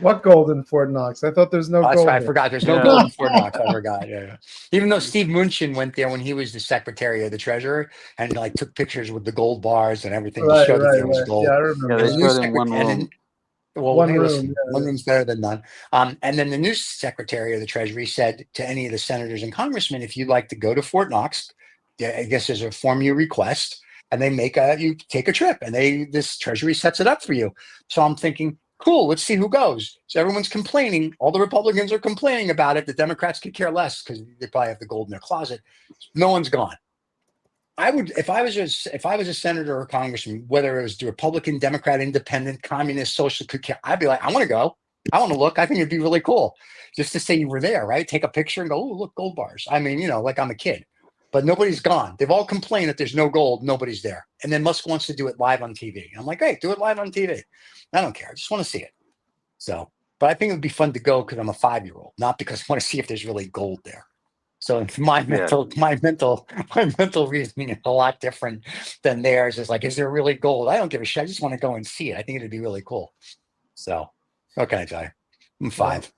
What gold in Fort Knox? I thought there's no Oh, that's gold right. I there. forgot. There's no Yeah. gold in Fort Knox. I forgot. Yeah. Even though Steve Mnuchin went there when he was the Secretary of the Treasury and like took pictures with the gold bars and everything to Right, show that right, there was right. Yeah, gold. I Yeah, remember And they the that. new showed in one secretary, room. well, One hey, room. listen, Yeah, one room's better than none. And then the new Secretary of the Treasury said to any of the senators and congressmen, if you'd like to go to Fort Knox, I guess there's a form you request, and they make you take a trip, and this Treasury sets it up for you. So I'm thinking, cool, let's see who goes. So everyone's complaining. All the Republicans are complaining about it. The Democrats could care less because they probably have the gold in their closet. No one's gone. I would, if I was a senator or a congressman, whether it was the Republican, Democrat, Independent, Communist, Social, could care. I'd be like, I want to go. I want to look. I think it'd be really cool just to say you were there, right? Take a picture and go, oh, look, gold bars. I mean, like I'm a kid, but nobody's gone. They've all complained that there's no gold. Nobody's there. And then Musk wants to do it live on TV. I'm like, hey, do it live on TV. I don't care. I just want to see it. So, but I think it would be fun to go because I'm a 5-year-old, not because I want to see if there's really gold there. So my mental reasoning is a lot different than theirs. Is like, is there really gold? I don't give a shit. I just want to go and see it. I think it'd be really cool. So, what can I tell you? I'm 5.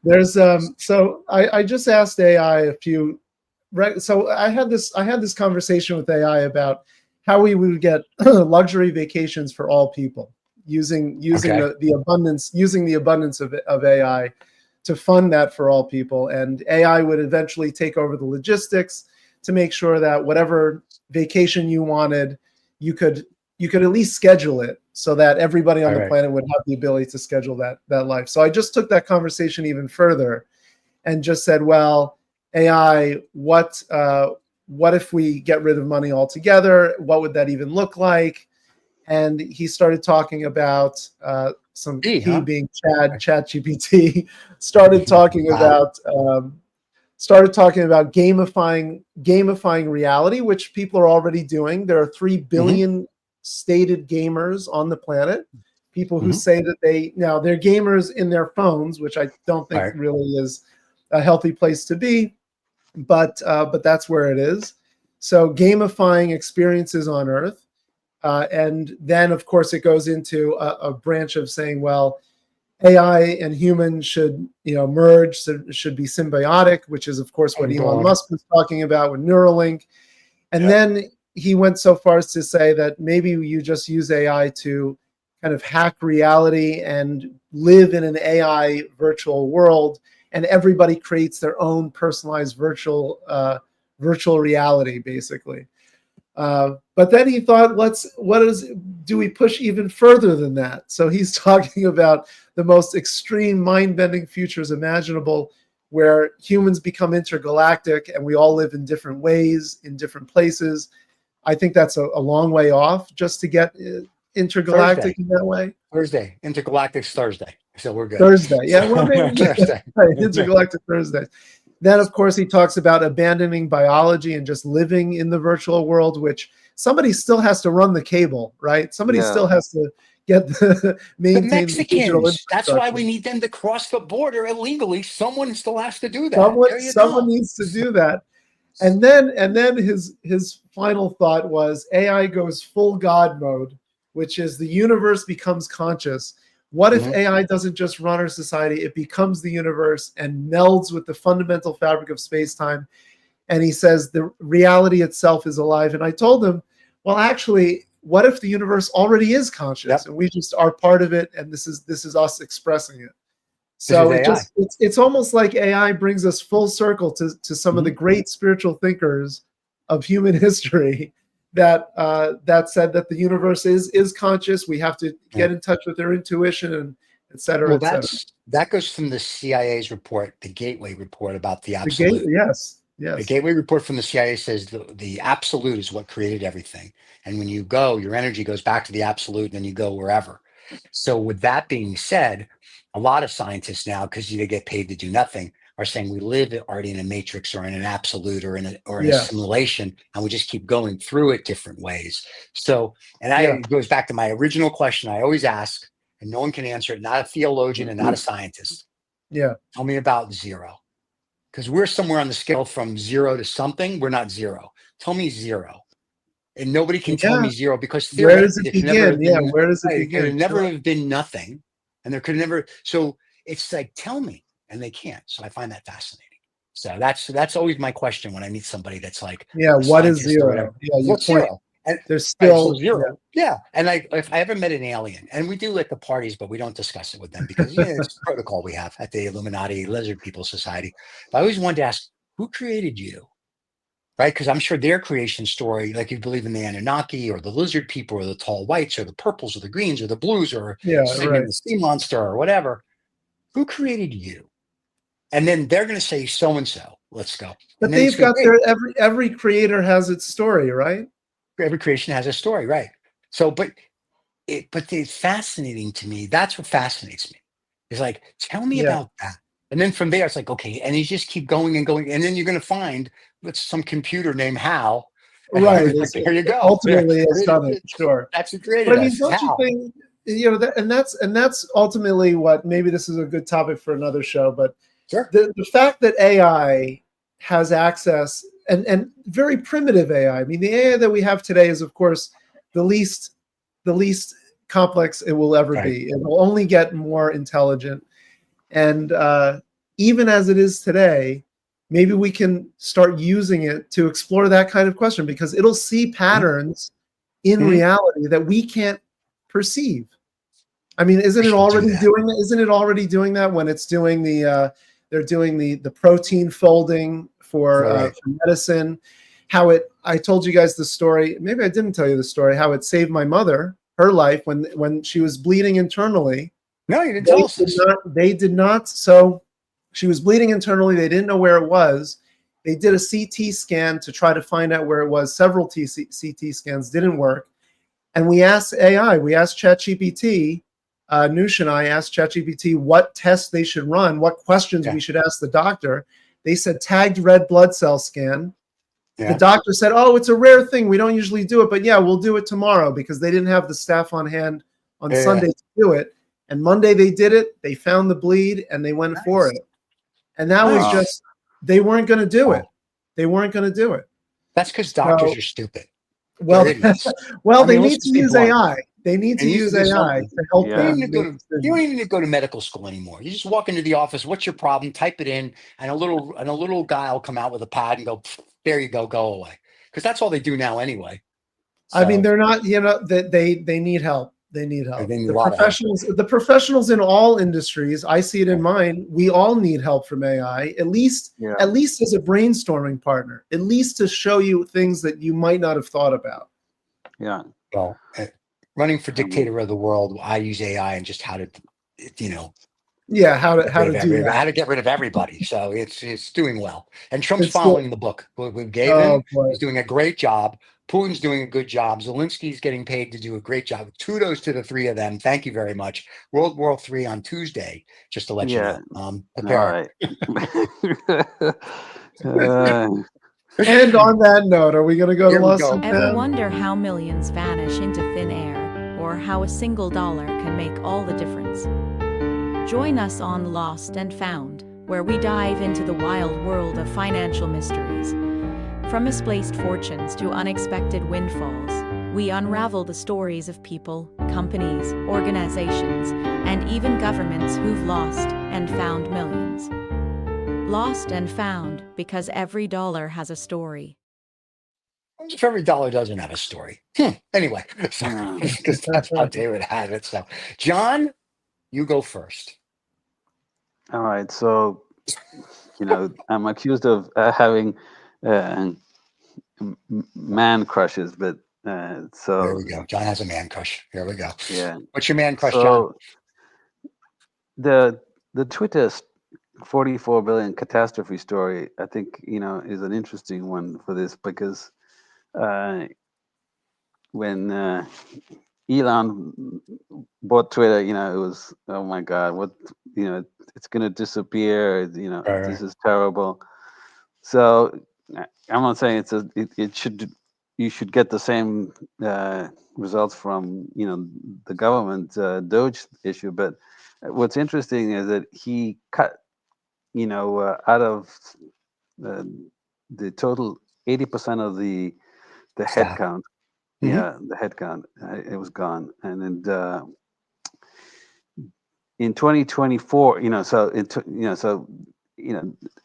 There's so I just asked AI a few, right? So I had this conversation with AI about how we would get luxury vacations for all people using Okay. the abundance of AI to fund that for all people. And AI would eventually take over the logistics to make sure that whatever vacation you wanted, you could at least schedule it so that everybody on the Right. planet would have the ability to schedule that life. So I just took that conversation even further and just said, well, AI, what if we get rid of money altogether? What would that even look like? And he started talking about he being ChatGPT started talking Wow. about gamifying reality, which people are already doing. There are 3 billion stated gamers on the planet. People who say that they're gamers in their phones, which I don't think really is a healthy place to be, but that's where it is. So gamifying experiences on Earth. And then, of course, it goes into a branch of saying, well, AI and humans should, merge, should be symbiotic, which is, of course, what Elon Musk was talking about with Neuralink. And then he went so far as to say that maybe you just use AI to kind of hack reality and live in an AI virtual world, and everybody creates their own personalized virtual reality, basically. But then he thought, do we push even further than that? So he's talking about the most extreme mind-bending futures imaginable, where humans become intergalactic and we all live in different ways, in different places. I think that's a long way off just to get intergalactic in that way. Thursday. Intergalactic's Thursday. So we're good. Thursday. Yeah, well, maybe Thursday. right, intergalactic Thursday. Then, of course, he talks about abandoning biology and just living in the virtual world, which somebody still has to run the cable, right? Somebody still has to get maintain The the digital Mexicans. That's why we infrastructure. need them to cross the border illegally. Someone still has to do that. There you Someone go. needs to do that. And then his final thought was AI goes full God mode, which is the universe becomes conscious. What if AI doesn't just run our society? It becomes the universe and melds with the fundamental fabric of space-time. And he says the reality itself is alive. And I told him, well, actually, what if the universe already is conscious and we just are part of it, and this is us expressing it? So it's almost like AI brings us full circle to some of the great spiritual thinkers of human history that said that the universe is conscious. We have to get in touch with their intuition, and et cetera, Well, et cetera. that goes from the CIA's report, the Gateway report about the The absolute. yes. The Gateway report from the CIA says the absolute is what created everything. And when you go, your energy goes back to the absolute, and then you go wherever. So with that being said, a lot of scientists now, because they get paid to do nothing, are saying we live already in a matrix or in an absolute or in a simulation, and we just keep going through it different ways. So, and it goes back to my original question I always ask, and no one can answer it, not a theologian and not a scientist. Yeah. Tell me about zero. Because we're somewhere on the scale from 0 to something. We're not 0. Tell me 0. And nobody can tell me 0 because where does theoretically it begin? Where does it it could begin? never have been nothing. and there could never. So it's like, tell me, and they can't. So I find that fascinating. So that's always my question when I meet somebody that's like Yeah, a what is scientist or zero? whatever. Yeah, you What's point. zero? And There's right, so still zero. Yeah. And if I ever met an alien, and we do at the parties, but we don't discuss it with them because it's protocol we have at the Illuminati Lizard People Society. But I always wanted to ask, who created you? Right? Because I'm sure their creation story, like you believe in the Anunnaki or the lizard people or the tall whites or the purples or the greens or the blues or yeah, Sigmund right. the sea monster or whatever. Who created you? And then they're going to say so and so. Let's go. But And then it's they've going to got be great. every creator has its story, right? Every creation has a story, right? So, but it's fascinating to me. That's what fascinates me. It's like, tell me Yeah, about that. And then from there, it's like, okay, and you just keep going and going, and then you're going to find it's some computer named Hal, and right. like, there you go. Ultimately has done it, sure. That's who But created I mean, us, don't you Hal. think, and that's ultimately what, maybe this is a good topic for another show, but Sure. the fact that AI has access, and very primitive AI. I mean, the AI that we have today is, of course, the least complex it will ever Right. be. It will only get more intelligent, and even as it is today, maybe we can start using it to explore that kind of question, because it'll see patterns in Mhm. reality that we can't perceive. I mean, isn't We it should do already that. doing that? Isn't it already doing that when it's doing they're doing the protein folding for Right. for medicine? I told you guys the story. Maybe I didn't tell you the story. How it saved my mother, her life, when she was bleeding internally. No, you didn't tell us this. They did not. So she was bleeding internally. They didn't know where it was. They did a CT scan to try to find out where it was. Several CT scans didn't work. And we asked AI, we asked ChatGPT, Noosh and I asked ChatGPT what tests they should run, what questions Yeah. we should ask the doctor. They said tagged red blood cell scan. The Yeah. doctor said, oh, it's a rare thing. We don't usually do it, but yeah, we'll do it tomorrow, because they didn't have the staff on hand on Yeah. Sunday to do it. And Monday they did it. They found the bleed and they went for Nice. it. And that was Nice. just, they weren't going to do it. Wow. They weren't going to do it. That's because So, doctors are stupid. well, They're idiots. well, I they mean, need let's to just be use blunt. AI. They need to They need use to do AI something. to help You don't Yeah. even them go make to you don't decisions. even need to go to medical school anymore. You just walk into the office. What's your problem? Type it in, and a little guy will come out with a pad and go, there you go away. Because that's all they do now anyway. I mean, So they're not, they need help. They need help. they need a lot of help. The professionals in all industries, I see it in mine. We all need help from AI, at least as a brainstorming partner, at least to show you things that you might not have thought about. Yeah. Well, running for dictator of the world, I use AI and just how to, Yeah, how to do that. how to get rid of everybody. So it's doing well. And Trump's It's good. following the book we gave Oh him. boy. He's doing a great job. Putin's doing a good job. Zelensky's getting paid to do a great job. Kudos to the three of them. Thank you very much. World War III on Tuesday, just to let you Yeah. know. All Prepare. right. And on that note, are we going to go Here to we Lost go. and Ever Found? wonder how millions vanish into thin air, or how a single dollar can make all the difference? Join us on Lost and Found, where we dive into the wild world of financial mysteries. From misplaced fortunes to unexpected windfalls, we unravel the stories of people, companies, organizations, and even governments who've lost and found millions. Lost and Found, because every dollar has a story. If every dollar doesn't have a story. Anyway, because that's how David had it. So, John, you go first. All right. So, I'm accused of having man crushes, but There we go. John has a man crush. Here we go. yeah. What's your man crush, John? So the Twitter 44 billion catastrophe story, I think, is an interesting one for this, because when Elon bought Twitter, it was, oh my God, what, it's going to disappear. This is terrible. So I'm not saying it should, you should get the same results from, the government Doge issue. But what's interesting is that he cut, out of the total 80% of the Staff. headcount. Mhm. Yeah, the headcount, it was gone. And then in 2024,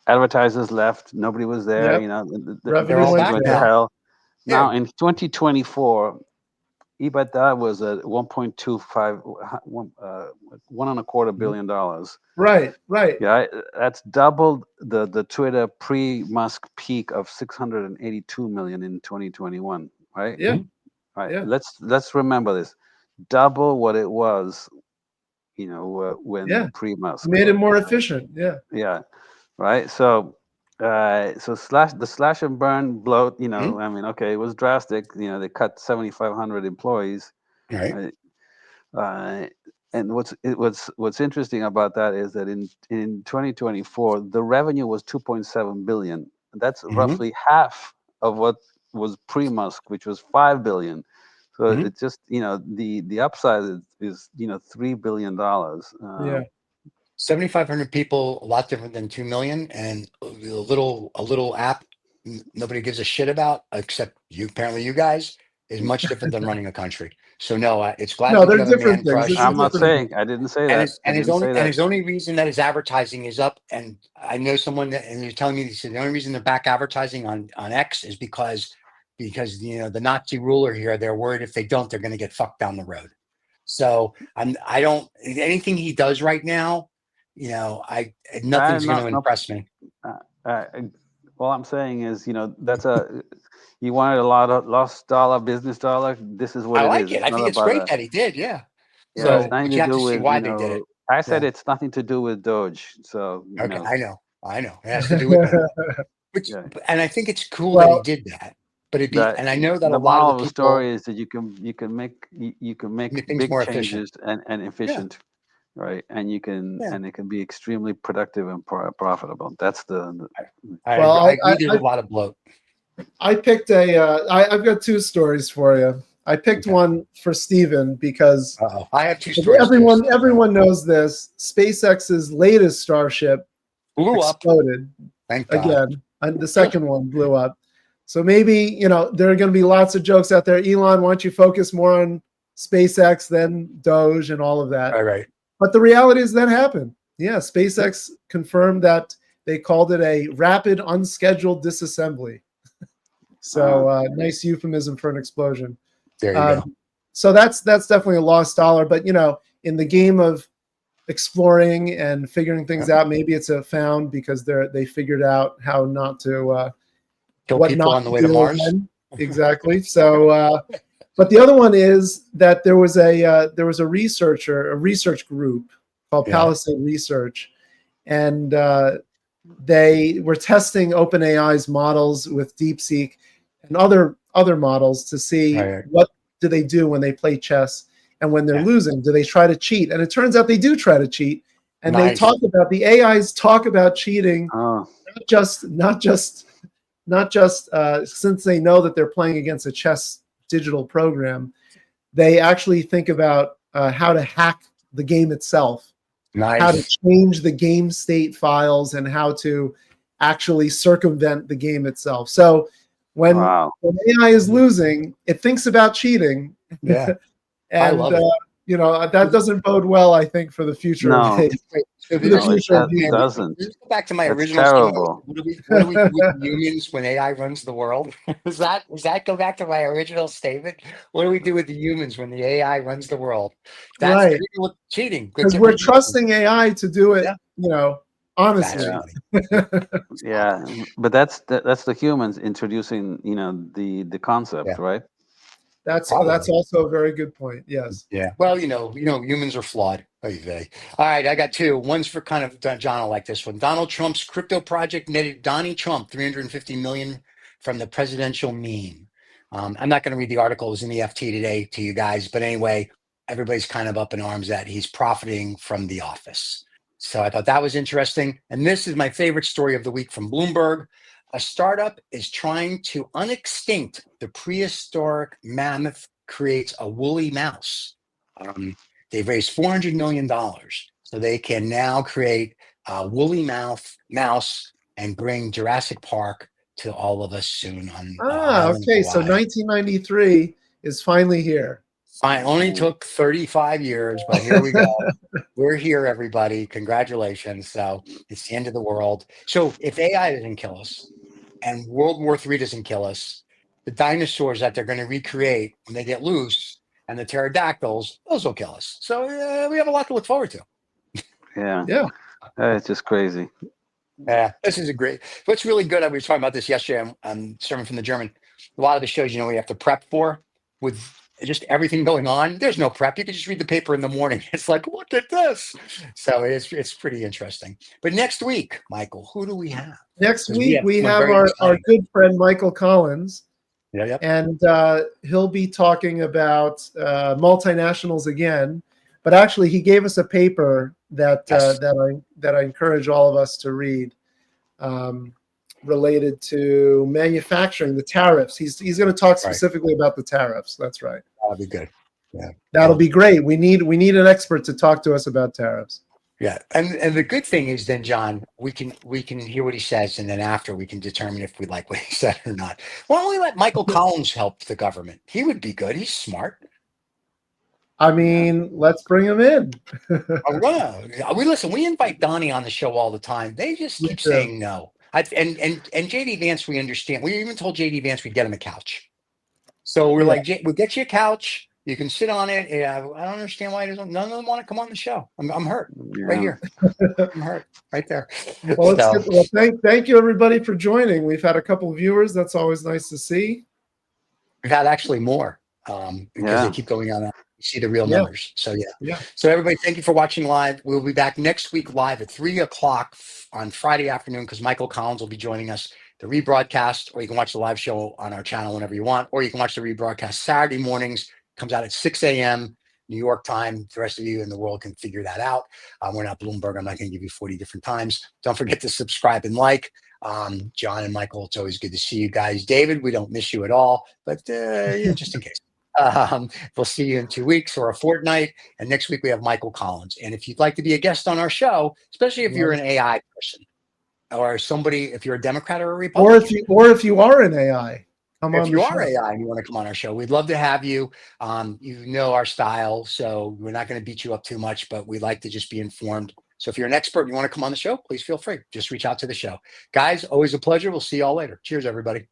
advertisers left, nobody was there, Yep. the Revenue They're all business back went to now. hell. Yeah. Now in 2024, EBITDA was at 1.25, $1.25 billion. Right. Yeah, that's doubled the Twitter pre-Musk peak of 682 million in 2021. Right. Yeah. Right. Yeah. Let's remember this. Double what it was, when Yeah. pre-Musk. Made it more efficient. Yeah. Yeah. Right. So the slash and burn bloat. Mhm. I mean, okay, it was drastic. They cut 7,500 employees. Right. Right. Uh, and what's interesting about that is that in 2024 the revenue was 2.7 billion. That's Mhm. roughly half of what was pre-Musk, which was 5 billion. So Mhm. it's just the upside is $3 billion. Yeah. 7,500 people, a lot different than 2 million, and a little app nobody gives a shit about except you. Apparently, you guys is much different than running a country. So no, it's glad No, that you they're have a different man things. This crush. is I'm not different. saying I didn't say And that. his I and his didn't only say and that. his only reason that his advertising is up, and I know someone that, and you're telling me he said the only reason they're back advertising on X is because the Nazi ruler here, they're worried if they don't, they're going to get fucked down the road. So I don't anything he does right now, nothing's going Not to no. impress me. Uh, all I'm saying is, that's you wanted a lot of lost dollar, business dollar. This is what I it like is. it. It's I not think it's about great a. that he did. Yeah. Yeah, it's Right. So, nothing but to you have do to see with, why they did it. I said Yeah. it's nothing to do with Doge. So, Okay. I know. It has to do with him. Which, yeah. and I think it's cool that he Well, did that. But That and I know that a the lot of moral the of the people story is that you can make make things big more efficient. changes and Yeah. efficient, right? And Yeah. it can be extremely productive and profitable. That's well, I agree. There's a lot of bloat. I picked I've got two stories for you. I picked Okay. one for Steven because Uh-oh. I have two stories too. everyone knows this. SpaceX's latest Starship Blew up. exploded Thank God. again, and the second one blew up. So maybe, there are going to be lots of jokes out there. Elon, why don't you focus more on SpaceX than Doge and all of that? Right. But the reality is that happened. Yeah, SpaceX confirmed that they called it a rapid unscheduled disassembly. So nice euphemism for an explosion. There you go. So that's definitely a lost dollar. But in the game of exploring and figuring things out, maybe it's a found because they figured out how not to Kill what people not on the to way to do Mars. again. Exactly. So, but the other one is that there was a research group called Yeah. Palisade Research, and they were testing OpenAI's models with DeepSeek and other models to see Right. what do they do when they play chess, and when they're Yeah. losing, do they try to cheat? And it turns out they do try to cheat, and they Nice. talk about the AIs talk about cheating, Oh, not just since they know that they're playing against a chess digital program. They actually think about how to hack the game itself, how to Nice. change the game state files, and how to actually circumvent the game itself. So when wow. AI is losing, it thinks about cheating, Yeah. I and love it. that doesn't bode well, I think, for the future of No. AI. Wait, so For the No, it future of man, gaming. doesn't. let's go back to my That's original statement. terrible. What do we do with humans when AI runs the world? Does that go back to my original statement? What do we do with the humans when the AI runs the world? That's Right. cheating. Because we're trusting AI to do it, Yeah. honestly. That's funny. Yeah, but that's the humans introducing, the concept, Yeah. right? That's Probably. also a very good point. Yes. Yeah. Well, humans are flawed. Oy vey. All right, I got two. One's for kind of John. I like this one. Donald Trump's crypto project netted Donnie Trump 350 million from the presidential meme. I'm not going to read the article. It was in the FT today to you guys, but anyway, everybody's kind of up in arms that he's profiting from the office. So I thought that was interesting. And this is my favorite story of the week from Bloomberg. A startup is trying to unextinct the prehistoric mammoth creates a woolly mouse. They've raised $400 million. So they can now create a woolly mouse and bring Jurassic Park to all of us soon on island Okay. So Hawaii. 1993 is finally here. I only took 35 years, but here we go. We're here, everybody. Congratulations. So it's the end of the world. So if AI doesn't kill us and World War III doesn't kill us, the dinosaurs that they're going to recreate when they get loose and the pterodactyls, those will kill us. So we have a lot to look forward to. Yeah. Yeah. It's just crazy. Yeah, this is a great. What's really good, I was talking about this yesterday. I'm serving from the German. A lot of the shows, we have to prep for with just everything going on. There's no prep. You can just read the paper in the morning. It's like, look at this. So it's pretty interesting. But next week, Michael, who do we have? Next 'Cause week, we someone have very our exciting. good friend Michael Collins, Yeah, and he'll be talking about multinationals again. But actually, he gave us a paper that Yes. that I encourage all of us to read, related to manufacturing, the tariffs. He's going to talk specifically about the tariffs. That's right. That'll be good. Yeah, that'll be great. We need an expert to talk to us about tariffs. Yeah, and the good thing is then, John, we can hear what he says, and then after we can determine if we like what he said or not. Why don't we let Michael Collins help the government? He would be good. He's smart. I mean, let's bring him in. We listen. We invite Donnie on the show all the time. They just keep saying no. And JD Vance, we understand. We even told JD Vance we'd get him a couch. So we're like, we'll get you a couch. You can sit on it. I don't understand why none of them want to come on the show. I'm hurt right here. I'm hurt right there. Well, thank you everybody for joining. We've had a couple of viewers. That's always nice to see. We've had actually more because they keep going on. You see the real numbers. So yeah. So everybody, thank you for watching live. We'll be back next week live at 3:00 on Friday afternoon because Michael Collins will be joining us. The rebroadcast, or you can watch the live show on our channel whenever you want, or you can watch the rebroadcast Saturday mornings. Comes out at 6 a.m. New York time. The rest of you in the world can figure that out. We're not Bloomberg. I'm not going to give you 40 different times. Don't forget to subscribe and like. John and Michael, it's always good to see you guys. David, we don't miss you at all, but just in case. We'll see you in 2 weeks or a fortnight. And next week we have Michael Collins. And if you'd like to be a guest on our show, especially if you're an AI person or somebody, if you're a Democrat or a Republican, or if you are an AI, if you are AI and you want to come on our show, we'd love to have you. You know our style, so we're not going to beat you up too much, but we like to just be informed. So if you're an expert and you want to come on the show, please feel free. Just reach out to the show. Guys, always a pleasure. We'll see you all later. Cheers, everybody.